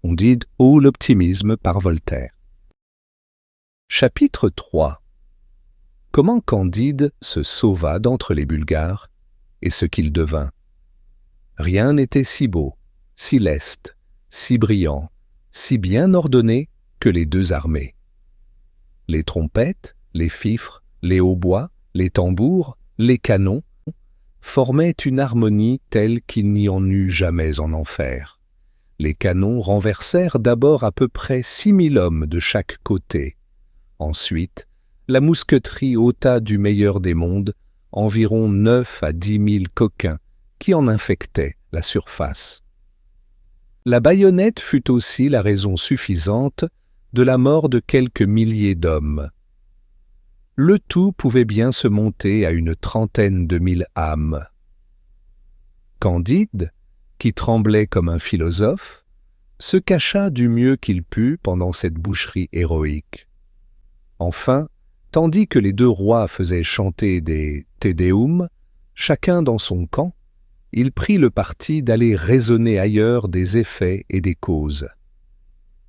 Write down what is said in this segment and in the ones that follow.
Candide ou l'optimisme par Voltaire. Chapitre 3. Comment Candide se sauva d'entre les Bulgares et ce qu'il devint. Rien n'était si beau, si leste, si brillant, si bien ordonné que les deux armées. Les trompettes, les fifres, les hautbois, les tambours, les canons formaient une harmonie telle qu'il n'y en eut jamais en enfer. Les canons renversèrent d'abord à peu près 6000 hommes de chaque côté. Ensuite, la mousqueterie ôta du meilleur des mondes environ 9 à 10 000 coquins qui en infectaient la surface. La baïonnette fut aussi la raison suffisante de la mort de quelques milliers d'hommes. Le tout pouvait bien se monter à une trentaine de 1000 âmes. Candide, qui tremblait comme un philosophe, se cacha du mieux qu'il put pendant cette boucherie héroïque. Enfin, tandis que les deux rois faisaient chanter des Te Deum, chacun dans son camp, il prit le parti d'aller raisonner ailleurs des effets et des causes.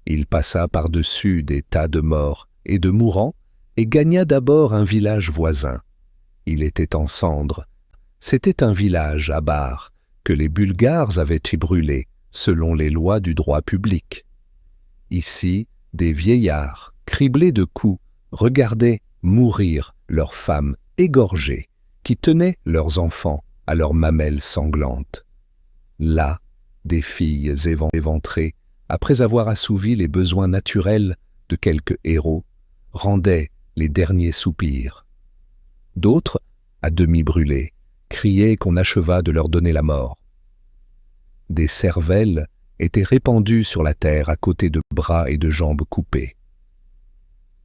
Il passa par-dessus des tas de morts et de mourants et gagna d'abord un village voisin. Il était en cendres. C'était un village à Bar que les Bulgares avaient brûlé selon les lois du droit public. Ici, des vieillards, criblés de coups, regardaient mourir leurs femmes égorgées, qui tenaient leurs enfants à leurs mamelles sanglantes. Là, des filles éventrées, après avoir assouvi les besoins naturels de quelques héros, rendaient les derniers soupirs. D'autres, à demi brûlés, criaient qu'on achevât de leur donner la mort. Des cervelles étaient répandues sur la terre à côté de bras et de jambes coupés.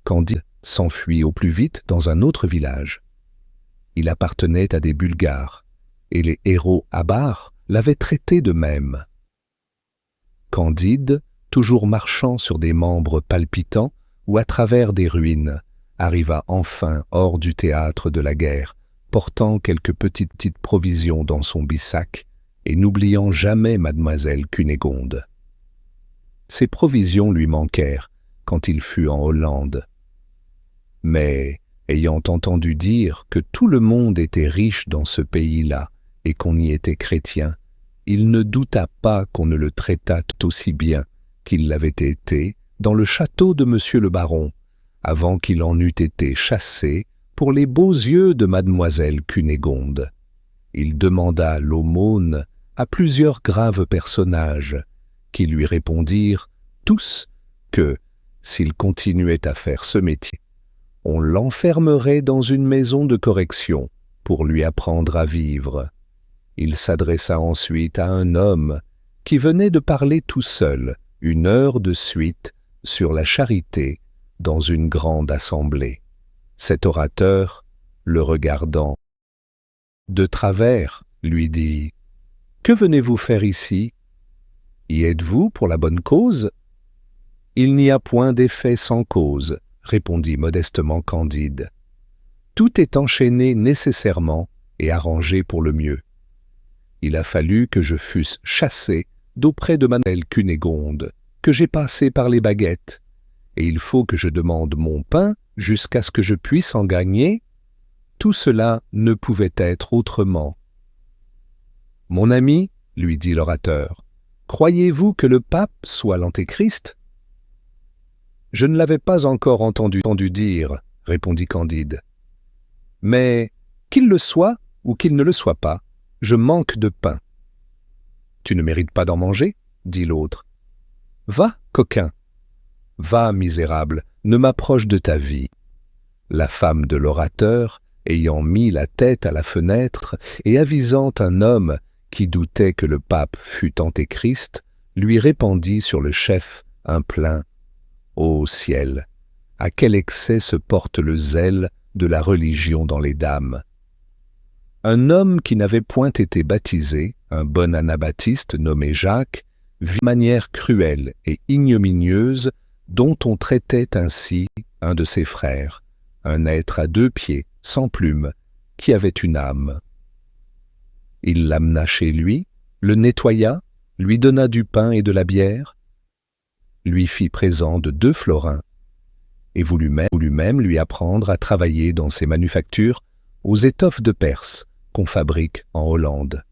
Candide s'enfuit au plus vite dans un autre village. Il appartenait à des Bulgares, et les héros à Bar l'avaient traité de même. Candide, toujours marchant sur des membres palpitants ou à travers des ruines, arriva enfin hors du théâtre de la guerre, portant quelques petites provisions dans son bissac et n'oubliant jamais mademoiselle Cunégonde. Ces provisions lui manquèrent quand il fut en Hollande. Mais, ayant entendu dire que tout le monde était riche dans ce pays-là et qu'on y était chrétien, il ne douta pas qu'on ne le traitât aussi bien qu'il l'avait été dans le château de monsieur le baron, avant qu'il en eût été chassé pour les beaux yeux de mademoiselle Cunégonde. Il demanda l'aumône à plusieurs graves personnages, qui lui répondirent tous que, s'il continuait à faire ce métier, on l'enfermerait dans une maison de correction pour lui apprendre à vivre. Il s'adressa ensuite à un homme qui venait de parler tout seul, 1 heure de suite, sur la charité, dans une grande assemblée. Cet orateur, le regardant de travers, lui dit « Que venez-vous faire ici? Y êtes-vous pour la bonne cause ?»« Il n'y a point d'effet sans cause, » répondit modestement Candide. « Tout est enchaîné nécessairement et arrangé pour le mieux. Il a fallu que je fusse chassé d'auprès de mademoiselle Cunégonde, que j'ai passé par les baguettes, et il faut que je demande mon pain jusqu'à ce que je puisse en gagner. Tout cela ne pouvait être autrement. »« Mon ami, lui dit l'orateur, croyez-vous que le pape soit l'antéchrist ?»« Je ne l'avais pas encore entendu dire, répondit Candide. Mais qu'il le soit ou qu'il ne le soit pas, je manque de pain. »« Tu ne mérites pas d'en manger, dit l'autre. Va, coquin. Va, misérable, ne m'approche de ta vie. » La femme de l'orateur, ayant mis la tête à la fenêtre et avisant un homme qui doutait que le pape fût antéchrist, lui répandit sur le chef un plein « Ô ciel, à quel excès se porte le zèle de la religion dans les dames !» Un homme qui n'avait point été baptisé, un bon anabaptiste nommé Jacques, vit la manière cruelle et ignominieuse dont on traitait ainsi un de ses frères, un être à 2 pieds, sans plume, qui avait une âme. Il l'amena chez lui, le nettoya, lui donna du pain et de la bière, lui fit présent de 2 florins et voulut même lui apprendre à travailler dans ses manufactures aux étoffes de Perse qu'on fabrique en Hollande.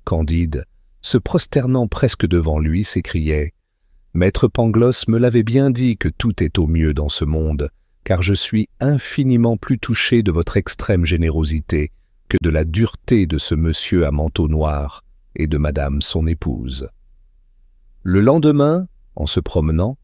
Candide, se prosternant presque devant lui, s'écriait « Maître Pangloss me l'avait bien dit que tout est au mieux dans ce monde, car je suis infiniment plus touché de votre extrême générosité que de la dureté de ce monsieur à manteau noir et de madame son épouse. » Le lendemain, en se promenant,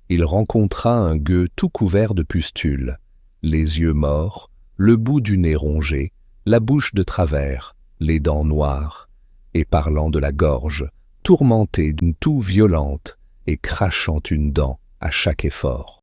il rencontra un gueux tout couvert de pustules, les yeux morts, le bout du nez rongé, la bouche de travers, les dents noires, et parlant de la gorge, tourmenté d'une toux violente et crachant une dent à chaque effort.